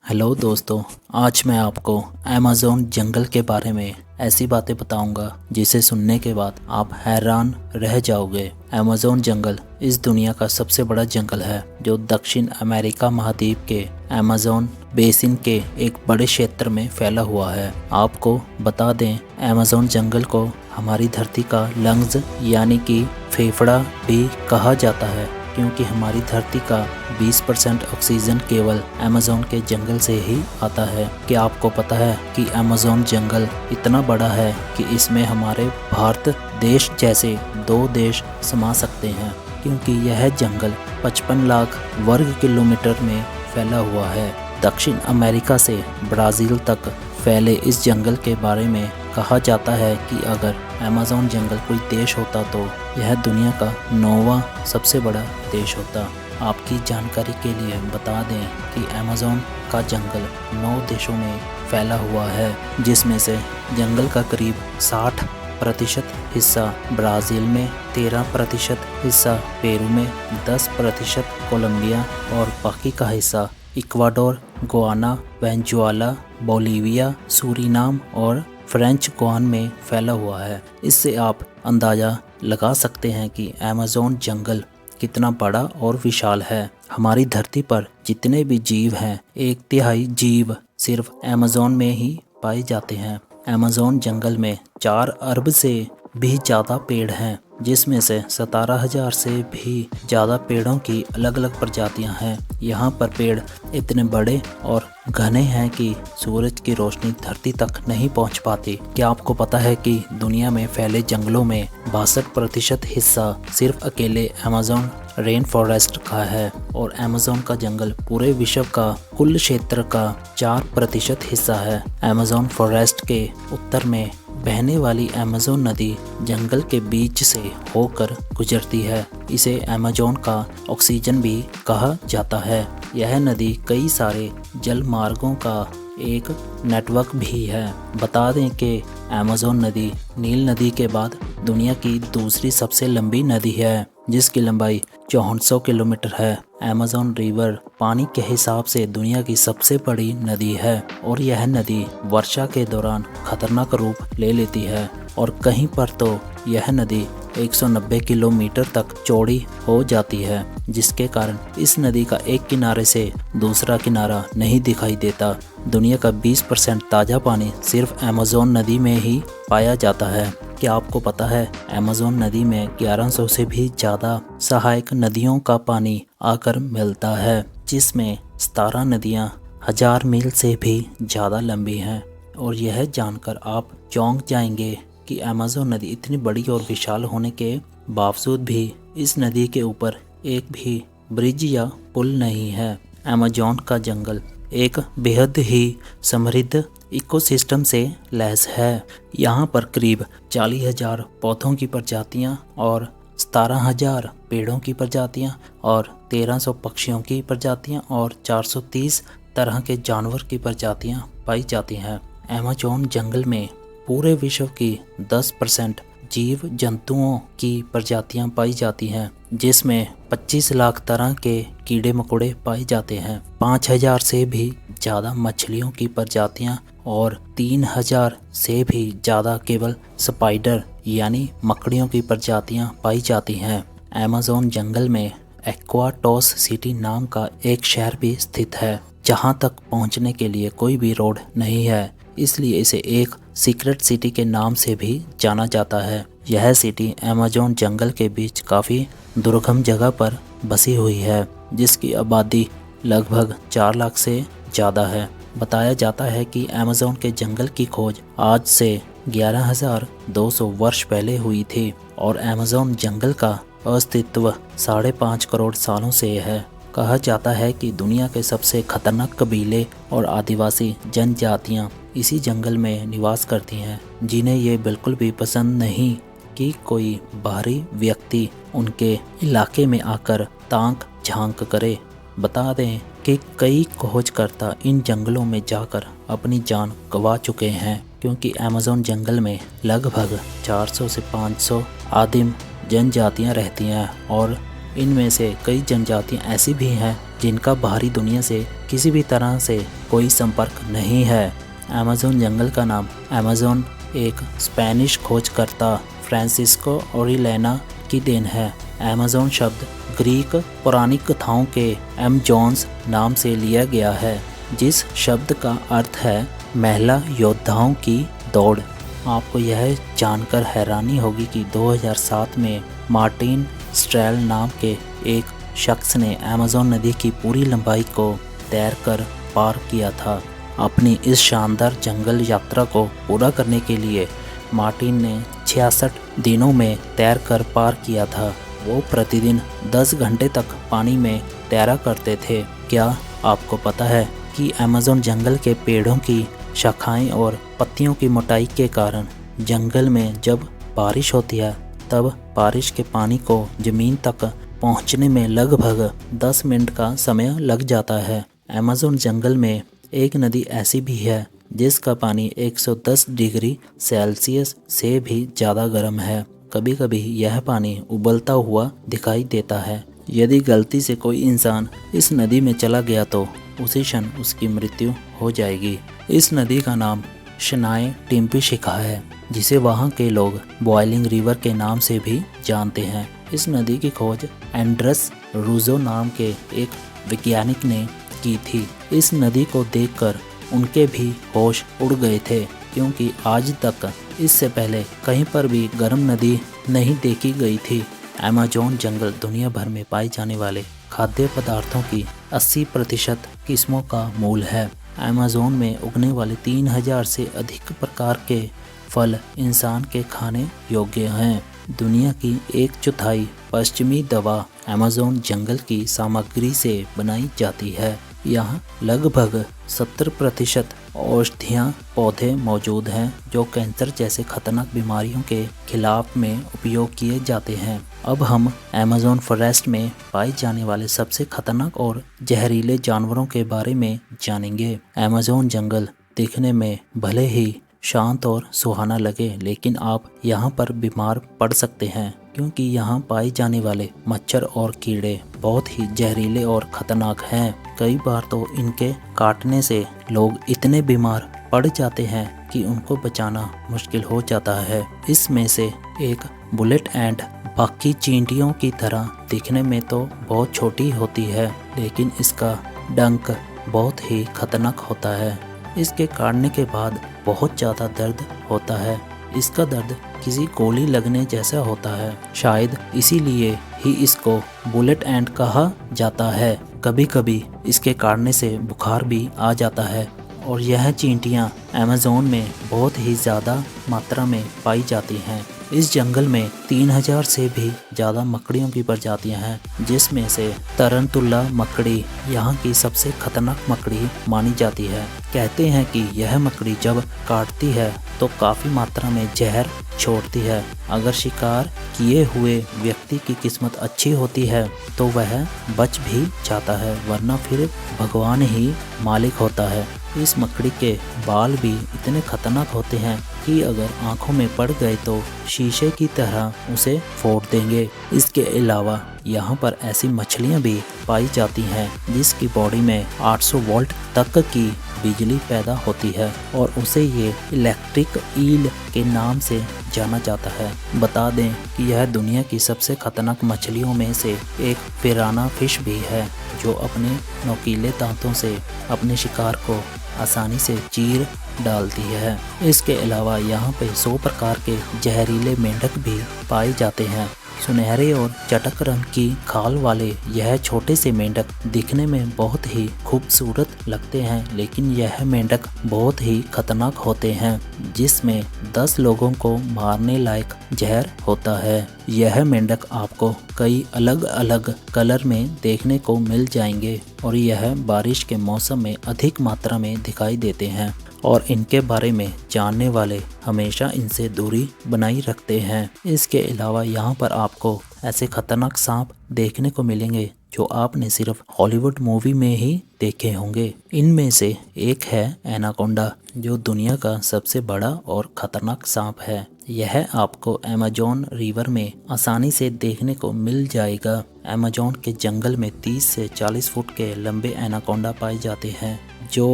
Hello दोस्तों। आज मैं आपको अमेज़न जंगल के बारे में ऐसी बातें बताऊंगा जिसे सुनने के बाद आप हैरान रह जाओगे। अमेज़न जंगल इस दुनिया का सबसे बड़ा जंगल है जो दक्षिण अमेरिका महाद्वीप के अमेज़न बेसिन के एक बड़े क्षेत्र में फैला हुआ है। आपको बता दें, अमेज़न जंगल को हमारी धरती का लंग्स यानी कि फेफड़ा भी कहा जाता है, क्योंकि हमारी धरती का 20% ऑक्सीजन केवल अमेज़न के जंगल से ही आता है। क्या आपको पता है कि अमेज़न जंगल इतना बड़ा है कि इसमें हमारे भारत देश जैसे 2 देश समा सकते हैं, क्योंकि यह जंगल 55 लाख वर्ग किलोमीटर में फैला हुआ है। दक्षिण अमेरिका से ब्राज़ील तक फैले इस जंगल के बारे में कहा जाता है कि अगर अमेज़न जंगल कोई देश होता तो यह दुनिया का 9वां सबसे बड़ा देश होता। आपकी जानकारी के लिए बता दें कि अमेज़न का जंगल 9 देशों में फैला हुआ है, जिसमें से जंगल का करीब 60% हिस्सा ब्राज़ील में, 13% हिस्सा पेरू में, 10% कोलंबिया और बाकी का हिस्सा Ecuador, Guyana, Venezuela, Bolivia, Suriname और फ्रेंच गुयाना में फैला हुआ है। इससे आप अंदाज़ा लगा सकते हैं कि अमेज़न जंगल कितना बड़ा और विशाल है। हमारी धरती पर जितने भी जीव हैं, 1/3 जीव सिर्फ अमेज़न में ही पाए जाते हैं। अमेज़न जंगल में 4 अरब से भी ज़्यादा पेड़ हैं, जिसमें से 17,000 से भी ज़्यादा पेड़ों की अलग अलग प्रजातियां हैं। यहाँ पर पेड़ इतने बड़े और घने हैं कि सूरज की रोशनी धरती तक नहीं पहुँच पाती। क्या आपको पता है कि दुनिया में फैले जंगलों में 62% हिस्सा सिर्फ अकेले अमेज़न रेन फॉरेस्ट का है, और अमेज़न का जंगल पूरे विश्व का कुल क्षेत्र का 4% हिस्सा है। अमेज़न फॉरेस्ट के उत्तर में बहने वाली अमेज़न नदी जंगल के बीच से होकर गुजरती है। इसे अमेज़न का ऑक्सीजन भी कहा जाता है। यह नदी कई सारे जल मार्गों का एक नेटवर्क भी है। बता दें कि अमेज़न नदी नील नदी के बाद दुनिया की दूसरी सबसे लंबी नदी है, जिसकी लंबाई 6400 किलोमीटर है। अमेज़न रिवर पानी के हिसाब से दुनिया की सबसे बड़ी नदी है, और यह नदी वर्षा के दौरान खतरनाक रूप ले लेती है, और कहीं पर तो यह नदी 190 किलोमीटर तक चौड़ी हो जाती है, जिसके कारण इस नदी का एक किनारे से दूसरा किनारा नहीं दिखाई देता। दुनिया का 20% ताज़ा पानी सिर्फ अमेज़न नदी में ही पाया जाता है। क्या आपको पता है अमेज़न नदी में 1100 से भी ज़्यादा सहायक नदियों का पानी आकर मिलता है, जिसमें 17 नदियाँ 1000 मील से भी ज़्यादा लंबी हैं। और यह जानकर आप चौंक जाएंगे कि अमेज़न नदी इतनी बड़ी और विशाल होने के बावजूद भी इस नदी के ऊपर एक भी ब्रिज या पुल नहीं है। अमेज़न का जंगल एक बेहद ही समृद्ध इकोसिस्टम से लैस है। यहाँ पर करीब 40,000 पौधों की प्रजातियाँ और 17,000 पेड़ों की प्रजातियाँ और 1300 पक्षियों की प्रजातियाँ और 430 तरह के जानवर की प्रजातियाँ पाई जाती हैं। अमेज़न जंगल में पूरे विश्व की 10% जीव जंतुओं की प्रजातियां पाई जाती हैं, जिसमें 25 लाख तरह के कीड़े मकोड़े पाए जाते हैं, 5000 से भी ज़्यादा मछलियों की प्रजातियां और 3000 से भी ज़्यादा केवल स्पाइडर यानी मकड़ियों की प्रजातियां पाई जाती हैं। अमेज़न जंगल में एक्वाटोस सिटी नाम का एक शहर भी स्थित है, जहां तक पहुंचने के लिए कोई भी रोड नहीं है, इसलिए इसे एक सीक्रेट सिटी के नाम से भी जाना जाता है। यह सिटी अमेज़न जंगल के बीच काफ़ी दुर्गम जगह पर बसी हुई है, जिसकी आबादी लगभग 4 लाख से ज़्यादा है। बताया जाता है कि अमेज़न के जंगल की खोज आज से 11,200 वर्ष पहले हुई थी, और अमेज़न जंगल का अस्तित्व 5.5 करोड़ सालों से है। कहा जाता है कि दुनिया के सबसे खतरनाक कबीले और आदिवासी जनजातियां इसी जंगल में निवास करती हैं, जिन्हें ये बिल्कुल भी पसंद नहीं कि कोई बाहरी व्यक्ति उनके इलाके में आकर ताक झांक करे। बता दें कि कई खोजकर्ता इन जंगलों में जाकर अपनी जान गंवा चुके हैं, क्योंकि अमेज़न जंगल में लगभग 400 से 500 आदिम जनजातियां रहती हैं, और इनमें से कई जनजातियां ऐसी भी हैं जिनका बाहरी दुनिया से किसी भी तरह से कोई संपर्क नहीं है। अमेज़न जंगल का नाम अमेज़न एक स्पेनिश खोजकर्ता फ्रांसिस्को ओरिलेना की देन है। अमेज़न शब्द ग्रीक पौराणिक कथाओं के एमजोन्स नाम से लिया गया है, जिस शब्द का अर्थ है महिला योद्धाओं की दौड़। आपको यह जानकर हैरानी होगी कि 2007 में मार्टिन स्ट्रेल नाम के एक शख्स ने अमेज़न नदी की पूरी लंबाई को तैरकर पार किया था। अपनी इस शानदार जंगल यात्रा को पूरा करने के लिए मार्टिन ने 66 दिनों में तैरकर पार किया था। वो प्रतिदिन 10 घंटे तक पानी में तैरा करते थे। क्या आपको पता है कि अमेज़न जंगल के पेड़ों की शाखाएं और पत्तियों की मोटाई के कारण जंगल में जब बारिश होती है तब बारिश के पानी को ज़मीन तक पहुंचने में लगभग 10 मिनट का समय लग जाता है। अमेज़न जंगल में एक नदी ऐसी भी है जिसका पानी 110 डिग्री सेल्सियस से भी ज़्यादा गर्म है। कभी कभी यह पानी उबलता हुआ दिखाई देता है। यदि गलती से कोई इंसान इस नदी में चला गया तो उसी क्षण उसकी मृत्यु हो जाएगी। इस नदी का नाम शनाय टिम्पिशिखा है, जिसे वहाँ के लोग बॉइलिंग रिवर के नाम से भी जानते हैं। इस नदी की खोज एंड्रस रूजो नाम के एक वैज्ञानिक ने की थी। इस नदी को देखकर उनके भी होश उड़ गए थे, क्योंकि आज तक इससे पहले कहीं पर भी गर्म नदी नहीं देखी गई थी। अमेज़न जंगल दुनिया भर में पाए जाने वाले खाद्य पदार्थों की 80% किस्मों का मूल है। अमेज़न में उगने वाले 3000 से अधिक प्रकार के फल इंसान के खाने योग्य हैं। दुनिया की 1/4 पश्चिमी दवा अमेज़न जंगल की सामग्री से बनाई जाती है। यहाँ लगभग 70% औषधियाँ पौधे मौजूद हैं जो कैंसर जैसे खतरनाक बीमारियों के खिलाफ में उपयोग किए जाते हैं। अब हम अमेज़न फॉरेस्ट में पाए जाने वाले सबसे खतरनाक और जहरीले जानवरों के बारे में जानेंगे। अमेज़न जंगल दिखने में भले ही शांत और सुहाना लगे, लेकिन आप यहाँ पर बीमार पड़ सकते हैं, क्योंकि यहाँ पाए जाने वाले मच्छर और कीड़े बहुत ही जहरीले और खतरनाक हैं। कई बार तो इनके काटने से लोग इतने बीमार पड़ जाते हैं कि उनको बचाना मुश्किल हो जाता है। इसमें से एक बुलेट एंट बाकी चींटियों की तरह दिखने में तो बहुत छोटी होती है, लेकिन इसका डंक बहुत ही खतरनाक होता है। इसके काटने के बाद बहुत ज़्यादा दर्द होता है। इसका दर्द किसी गोली लगने जैसा होता है। शायद इसीलिए ही इसको बुलेट एंट कहा जाता है। कभी कभी इसके काटने से बुखार भी आ जाता है और यह चींटियां अमेज़न में बहुत ही ज़्यादा मात्रा में पाई जाती हैं। इस जंगल में 3000 से भी ज़्यादा मकड़ियों की प्रजातियां हैं, जिसमें से तरंतुला मकड़ी यहाँ की सबसे खतरनाक मकड़ी मानी जाती है। कहते हैं कि यह मकड़ी जब काटती है तो काफ़ी मात्रा में जहर छोड़ती है। अगर शिकार किए हुए व्यक्ति की किस्मत अच्छी होती है तो वह बच भी जाता है, वरना फिर भगवान ही मालिक होता है। इस मकड़ी के बाल भी इतने खतरनाक होते हैं कि अगर आंखों में पड़ गए तो शीशे की तरह उसे फोड़ देंगे। इसके अलावा यहाँ पर ऐसी मछलियाँ भी पाई जाती हैं जिसकी बॉडी में 800 वोल्ट तक की बिजली पैदा होती है और उसे ये इलेक्ट्रिक ईल के नाम से जाना जाता है। बता दें कि यह दुनिया की सबसे खतरनाक मछलियों में से एक पिराना फिश भी है, जो अपने नुकीले दांतों से अपने शिकार को आसानी से चीर डालती है। इसके अलावा यहाँ पे 100 प्रकार के जहरीले मेंढक भी पाए जाते हैं। सुनहरे और चटक रंग की खाल वाले यह छोटे से मेंढक दिखने में बहुत ही खूबसूरत लगते हैं, लेकिन यह मेंढक बहुत ही खतरनाक होते हैं, जिसमें 10 लोगों को मारने लायक जहर होता है। यह मेंढक आपको कई अलग अलग कलर में देखने को मिल जाएंगे और यह बारिश के मौसम में अधिक मात्रा में दिखाई देते हैं और इनके बारे में जानने वाले हमेशा इनसे दूरी बनाई रखते हैं। इसके अलावा यहाँ पर आपको ऐसे खतरनाक सांप देखने को मिलेंगे जो आपने सिर्फ हॉलीवुड मूवी में ही देखे होंगे। इनमें से एक है एनाकोंडा, जो दुनिया का सबसे बड़ा और खतरनाक सांप है। यह आपको अमेज़न रिवर में आसानी से देखने को मिल जाएगा। अमेज़न के जंगल में 30 से 40 फुट के लंबे एनाकोंडा पाए जाते हैं जो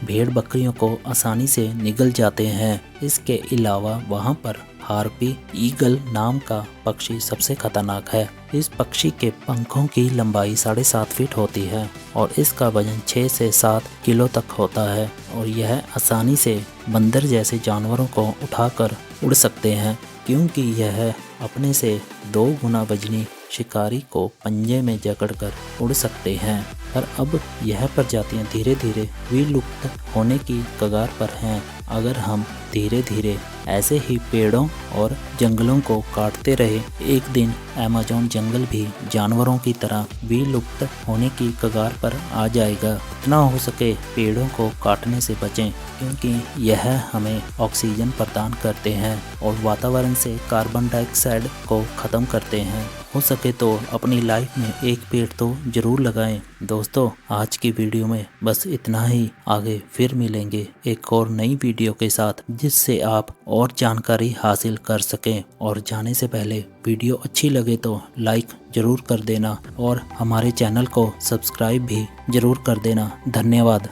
भेड़ बकरियों को आसानी से निगल जाते हैं। इसके अलावा वहाँ पर हार्पी ईगल नाम का पक्षी सबसे खतरनाक है। इस पक्षी के पंखों की लंबाई 7.5 फीट होती है और इसका वजन 6 से 7 किलो तक होता है और यह आसानी से बंदर जैसे जानवरों को उठाकर उड़ सकते हैं, क्योंकि यह अपने से 2 गुना वजनी शिकारी को पंजे में जकड़कर उड़ सकते हैं। पर अब यह प्रजातियां धीरे धीरे विलुप्त होने की कगार पर हैं। अगर हम धीरे धीरे ऐसे ही पेड़ों और जंगलों को काटते रहे, एक दिन अमेज़न जंगल भी जानवरों की तरह विलुप्त होने की कगार पर आ जाएगा। जितना हो सके पेड़ों को काटने से बचें, क्योंकि यह हमें ऑक्सीजन प्रदान करते हैं और वातावरण से कार्बन डाइऑक्साइड को ख़त्म करते हैं। हो सके तो अपनी लाइफ में एक पेड़ तो ज़रूर लगाएं। दोस्तों, आज की वीडियो में बस इतना ही। आगे फिर मिलेंगे एक और नई वीडियो के साथ, जिससे आप और जानकारी हासिल कर सकें। और जाने से पहले वीडियो अच्छी लगे तो लाइक ज़रूर कर देना और हमारे चैनल को सब्सक्राइब भी ज़रूर कर देना। धन्यवाद।